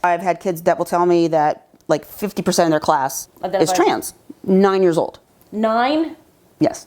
I've had kids that will tell me that like 50% of their class is trans. 9 years old. 9? Yes.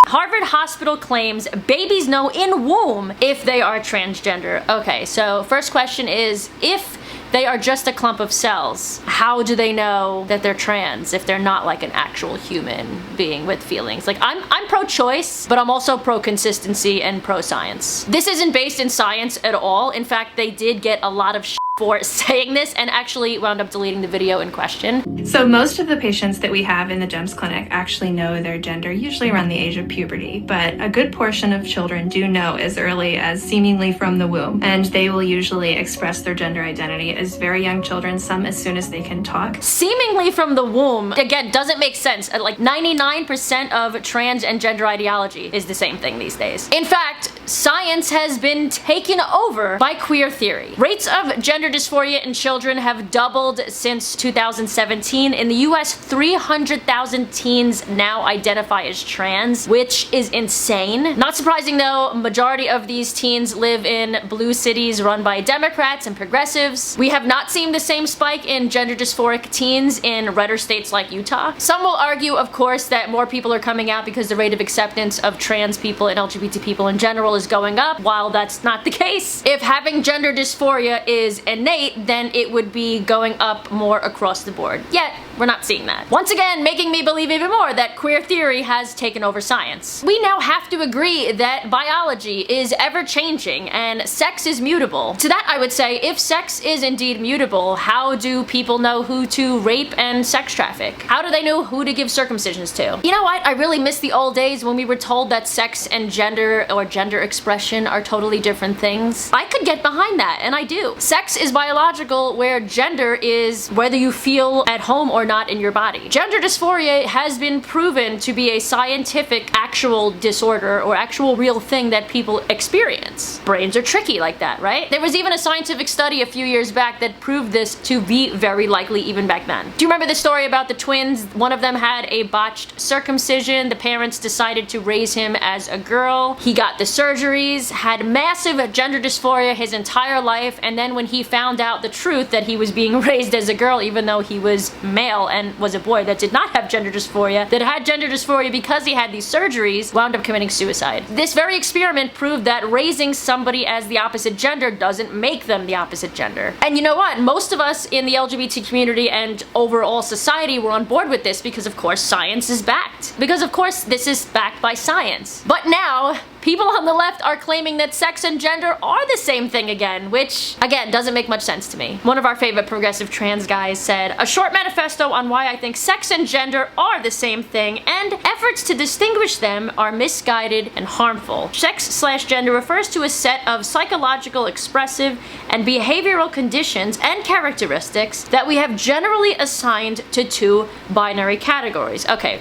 Harvard hospital claims babies know in womb if they are transgender. Okay, so first question is, if they are just a clump of cells, how do they know that they're trans if they're not like an actual human being with feelings? Like, I'm pro-choice, but I'm also pro-consistency and pro-science. This isn't based in science at all. In fact, they did get a lot of for saying this and actually wound up deleting the video in question. So most of the patients that we have in the GEMS clinic actually know their gender, usually around the age of puberty, but a good portion of children do know as early as seemingly from the womb, and they will usually express their gender identity as very young children, some as soon as they can talk. Seemingly from the womb, again, doesn't make sense. Like 99% of trans and gender ideology is the same thing these days. In fact, science has been taken over by queer theory. Rates of gender dysphoria in children have doubled since 2017. In the US, 300,000 teens now identify as trans, which is insane. Not surprising though, majority of these teens live in blue cities run by Democrats and progressives. We have not seen the same spike in gender dysphoric teens in redder states like Utah. Some will argue, of course, that more people are coming out because the rate of acceptance of trans people and LGBT people in general is going up, while that's not the case. If having gender dysphoria is innate, then it would be going up more across the board. Yet, we're not seeing that. Once again, making me believe even more that queer theory has taken over science. We now have to agree that biology is ever-changing and sex is mutable. To that I would say, if sex is indeed mutable, how do people know who to rape and sex traffic? How do they know who to give circumcisions to? You know what? I really miss the old days when we were told that sex and gender or gender expression are totally different things. I could get behind that, and I do. Sex is biological, where gender is whether you feel at home or not in your body. Gender dysphoria has been proven to be a scientific actual disorder or actual real thing that people experience. Brains are tricky like that, right? There was even a scientific study a few years back that proved this to be very likely even back then. Do you remember the story about the twins? One of them had a botched circumcision. The parents decided to raise him as a girl. He got the surgeries, had massive gender dysphoria his entire life, and then when he found out the truth that he was being raised as a girl even though he was male and was a boy that did not have gender dysphoria, that had gender dysphoria because he had these surgeries, wound up committing suicide. This very experiment proved that raising somebody as the opposite gender doesn't make them the opposite gender. And you know what? Most of us in the LGBT community and overall society were on board with this because of course science is backed. Because of course this is backed by science. But now, people on the left are claiming that sex and gender are the same thing again, which, again, doesn't make much sense to me. One of our favorite progressive trans guys said, "A short manifesto on why I think sex and gender are the same thing, and efforts to distinguish them are misguided and harmful. Sex/gender refers to a set of psychological, expressive, and behavioral conditions and characteristics that we have generally assigned to two binary categories." Okay,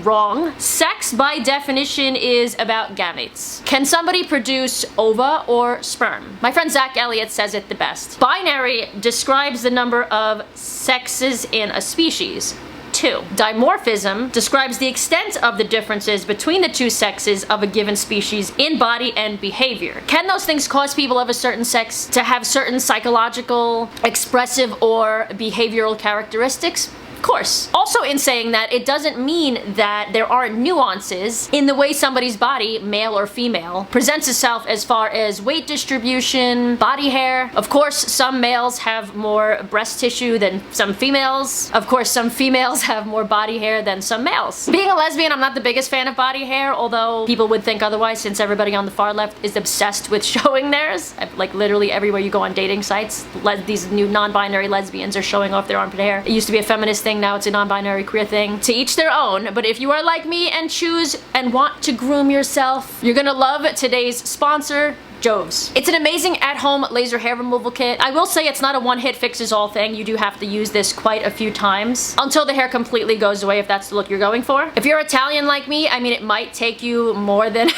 wrong. Sex, by definition, is about gametes. Can somebody produce ova or sperm? My friend Zach Elliott says it the best. Binary describes the number of sexes in a species. 2. Dimorphism describes the extent of the differences between the two sexes of a given species in body and behavior. Can those things cause people of a certain sex to have certain psychological, expressive, or behavioral characteristics? Of course. Also in saying that, it doesn't mean that there aren't nuances in the way somebody's body, male or female, presents itself as far as weight distribution, body hair. Of course, some males have more breast tissue than some females. Of course, some females have more body hair than some males. Being a lesbian, I'm not the biggest fan of body hair, although people would think otherwise since everybody on the far left is obsessed with showing theirs. Like literally everywhere you go on dating sites, these new non-binary lesbians are showing off their armpit hair. It used to be a feminist thing. Now it's a non-binary queer thing. To each their own, but if you are like me and choose and want to groom yourself, you're gonna love today's sponsor, Joves. It's an amazing at-home laser hair removal kit. I will say it's not a one-hit fixes-all thing. You do have to use this quite a few times until the hair completely goes away if that's the look you're going for. If you're Italian like me, I mean, it might take you more than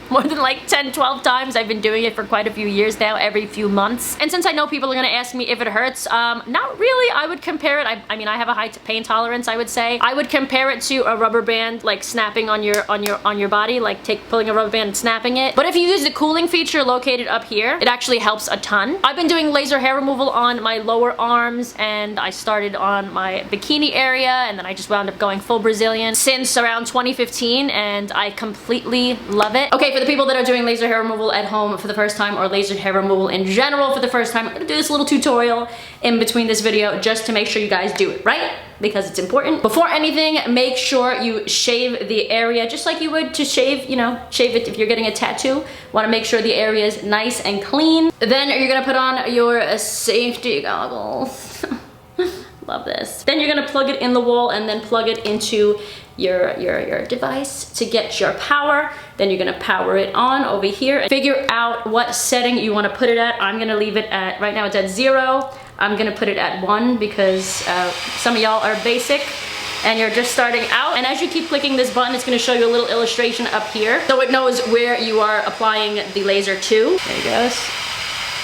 like 10, 12 times. I've been doing it for quite a few years now, every few months. And since I know people are gonna ask me if it hurts, not really. I would compare it, I mean, I have a high pain tolerance, I would say. I would compare it to a rubber band, like snapping on your body, like pulling a rubber band and snapping it. But if you use the cooling feature located up here. It actually helps a ton. I've been doing laser hair removal on my lower arms, and I started on my bikini area, and then I just wound up going full Brazilian since around 2015, and I completely love it. Okay, for the people that are doing laser hair removal at home for the first time, or laser hair removal in general for the first time, I'm gonna do this little tutorial in between this video just to make sure you guys do it right, because it's important. Before anything, make sure you shave the area just like you would to shave, you know, shave it if you're getting a tattoo. Want to make sure the area is nice and clean. Then you're gonna put on your safety goggles. Love this. Then you're gonna plug it in the wall and then plug it into your device to get your power. Then you're gonna power it on over here. Figure out what setting you wanna put it at. I'm gonna leave it at, right now it's at 0. I'm gonna put it at 1 because some of y'all are basic and you're just starting out. And as you keep clicking this button, it's gonna show you a little illustration up here so it knows where you are applying the laser to. There it goes.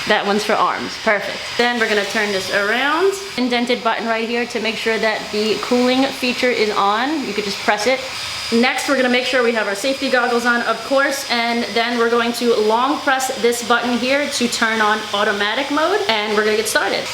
That one's for arms, perfect. Then we're gonna turn this around. Indented button right here to make sure that the cooling feature is on. You could just press it. Next, we're gonna make sure we have our safety goggles on, of course, and then we're going to long press this button here to turn on automatic mode, and we're gonna get started.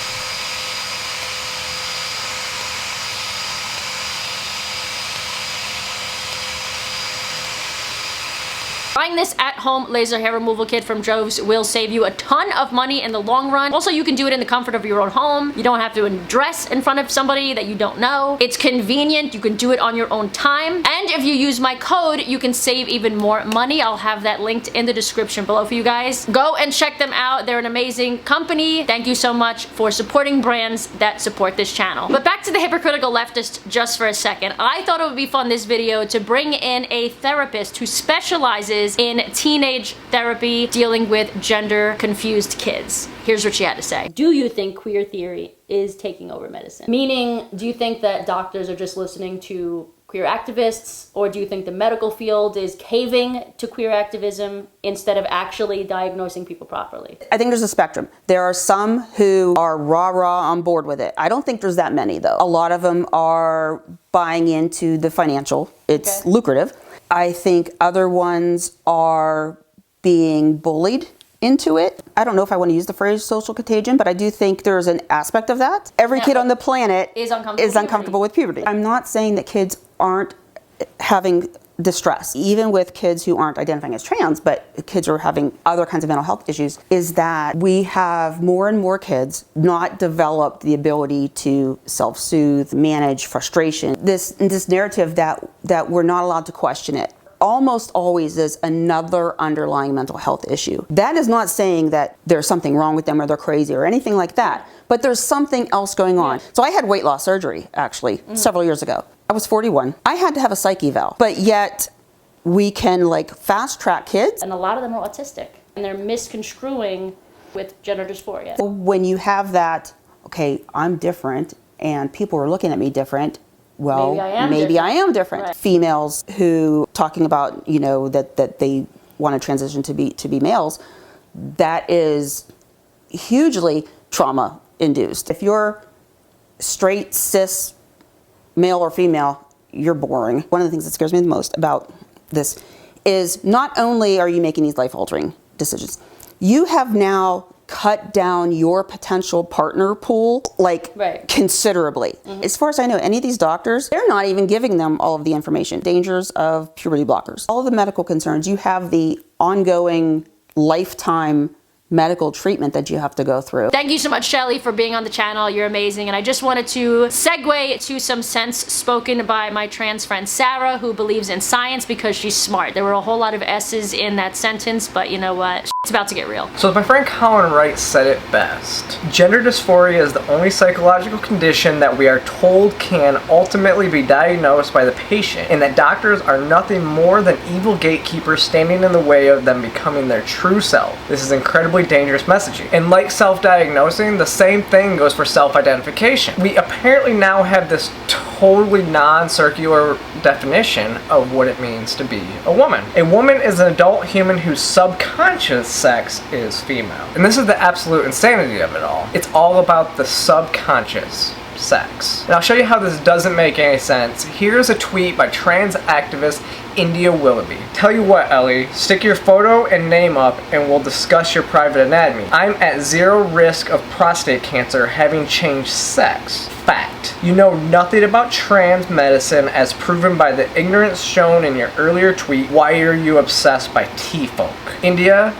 Buying this at-home laser hair removal kit from Joves will save you a ton of money in the long run. Also, you can do it in the comfort of your own home. You don't have to dress in front of somebody that you don't know. It's convenient. You can do it on your own time. And if you use my code, you can save even more money. I'll have that linked in the description below for you guys. Go and check them out. They're an amazing company. Thank you so much for supporting brands that support this channel. But back to the hypocritical leftist just for a second. I thought it would be fun this video to bring in a therapist who specializes in teenage therapy dealing with gender confused kids. Here's what she had to say. Do you think queer theory is taking over medicine? Meaning, do you think that doctors are just listening to queer activists, or do you think the medical field is caving to queer activism instead of actually diagnosing people properly? I think there's a spectrum. There are some who are rah-rah on board with it. I don't think there's that many though. A lot of them are buying into the financial. It's lucrative. I think other ones are being bullied into it. I don't know if I want to use the phrase social contagion, but I do think there's an aspect of that. Every kid on the planet is uncomfortable with puberty. I'm not saying that kids aren't having distress, even with kids who aren't identifying as trans, but kids who are having other kinds of mental health issues, is that we have more and more kids not developed the ability to self-soothe, manage frustration. This narrative that we're not allowed to question it almost always is another underlying mental health issue. That is not saying that there's something wrong with them or they're crazy or anything like that, but there's something else going on. So I had weight loss surgery actually several years ago. I was 41. I had to have a psych eval, but yet we can like fast track kids. And a lot of them are autistic and they're misconstruing with gender dysphoria. When you have that, okay, I'm different and people are looking at me different, well, maybe I am different. Right. Females who talking about, you know, that they want to transition to be males, that is hugely trauma induced. If you're straight, cis, male or female, you're boring. One of the things that scares me the most about this is not only are you making these life-altering decisions, you have now cut down your potential partner pool considerably. As far as I know, any of these doctors, they're not even giving them all of the information. Dangers of puberty blockers. All of the medical concerns, you have the ongoing lifetime medical treatment that you have to go through. Thank you so much, Shelly, for being on the channel. You're amazing. And I just wanted to segue to some sense spoken by my trans friend Sarah, who believes in science because she's smart. There were a whole lot of S's in that sentence, but you know what? It's about to get real. So my friend Colin Wright said it best. Gender dysphoria is the only psychological condition that we are told can ultimately be diagnosed by the patient, and that doctors are nothing more than evil gatekeepers standing in the way of them becoming their true self. This is incredibly dangerous messaging. And like self-diagnosing, the same thing goes for self-identification. We apparently now have this totally non-circular definition of what it means to be a woman. A woman is an adult human whose subconscious sex is female. And this is the absolute insanity of it all. It's all about the subconscious sex. And I'll show you how this doesn't make any sense. Here's a tweet by trans activist India Willoughby. Tell you what, Ellie, stick your photo and name up and we'll discuss your private anatomy. I'm at zero risk of prostate cancer having changed sex. Fact. You know nothing about trans medicine as proven by the ignorance shown in your earlier tweet. Why are you obsessed by T-folk? India,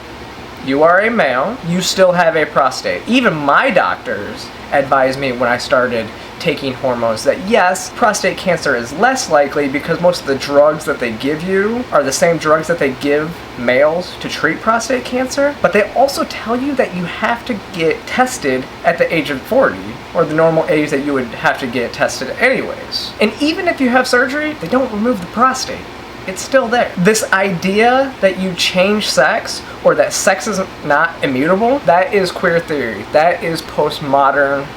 you are a male. You still have a prostate. Even my doctors advised me when I started taking hormones that yes, prostate cancer is less likely because most of the drugs that they give you are the same drugs that they give males to treat prostate cancer, but they also tell you that you have to get tested at the age of 40, or the normal age that you would have to get tested anyways. And even if you have surgery, they don't remove the prostate. It's still there. This idea that you change sex or that sex is not immutable, that is queer theory. That is postmodern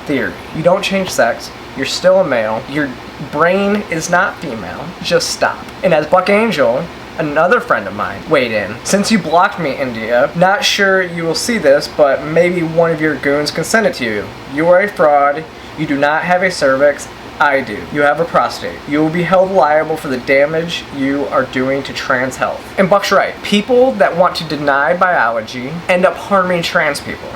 theory. You don't change sex. You're still a male. Your brain is not female. Just stop. And as Buck Angel, another friend of mine, weighed in. Since you blocked me, India, not sure you will see this, but maybe one of your goons can send it to you. You are a fraud. You do not have a cervix. I do. You have a prostate. You will be held liable for the damage you are doing to trans health. And Buck's right. People that want to deny biology end up harming trans people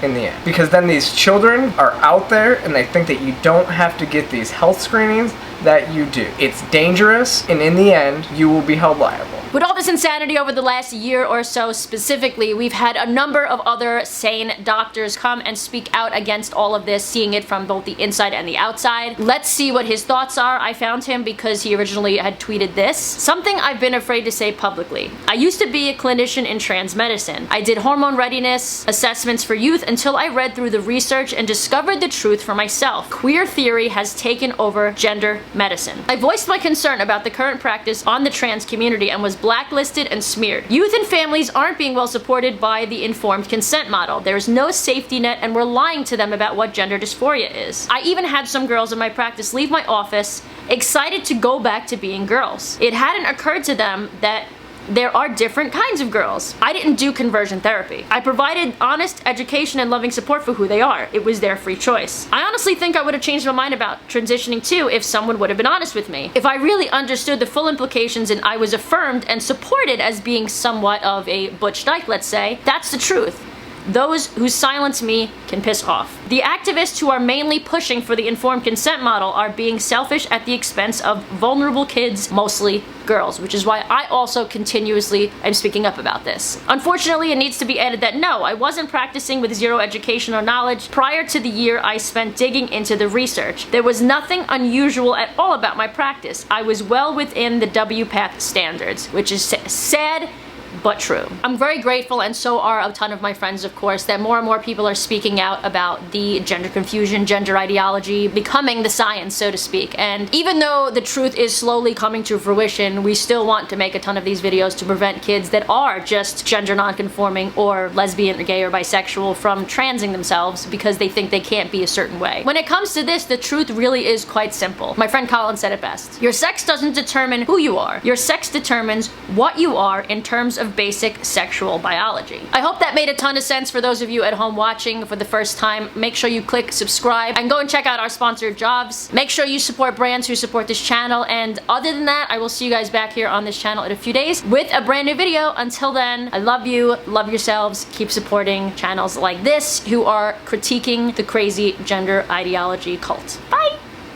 in the end. Because then these children are out there and they think that you don't have to get these health screenings that you do. It's dangerous, and in the end, you will be held liable. With all this insanity over the last year or so specifically, we've had a number of other sane doctors come and speak out against all of this, seeing it from both the inside and the outside. Let's see what his thoughts are. I found him because he originally had tweeted this. Something I've been afraid to say publicly. I used to be a clinician in trans medicine. I did hormone readiness assessments for youth until I read through the research and discovered the truth for myself. Queer theory has taken over gender medicine. I voiced my concern about the current practice on the trans community and was blacklisted and smeared. Youth and families aren't being well supported by the informed consent model. There is no safety net and we're lying to them about what gender dysphoria is. I even had some girls in my practice leave my office excited to go back to being girls. It hadn't occurred to them that there are different kinds of girls. I didn't do conversion therapy. I provided honest education and loving support for who they are. It was their free choice. I honestly think I would have changed my mind about transitioning too if someone would have been honest with me. If I really understood the full implications and I was affirmed and supported as being somewhat of a butch dyke, let's say, that's the truth. Those who silence me can piss off. The activists who are mainly pushing for the informed consent model are being selfish at the expense of vulnerable kids, mostly girls, which is why I also continuously am speaking up about this. Unfortunately, it needs to be added that no, I wasn't practicing with zero education or knowledge. Prior to the year I spent digging into the research, there was nothing unusual at all about my practice. I was well within the WPATH standards, which is sad but true. I'm very grateful, and so are a ton of my friends, of course, that more and more people are speaking out about the gender confusion, gender ideology, becoming the science, so to speak. And even though the truth is slowly coming to fruition, we still want to make a ton of these videos to prevent kids that are just gender nonconforming or lesbian or gay or bisexual from transing themselves because they think they can't be a certain way. When it comes to this, the truth really is quite simple. My friend Colin said it best. Your sex doesn't determine who you are. Your sex determines what you are in terms of basic sexual biology. I hope that made a ton of sense for those of you at home watching for the first time. Make sure you click subscribe and go and check out our sponsored jobs. Make sure you support brands who support this channel, and other than that, I will see you guys back here on this channel in a few days with a brand new video. Until then, I love you, love yourselves, keep supporting channels like this who are critiquing the crazy gender ideology cult. Bye!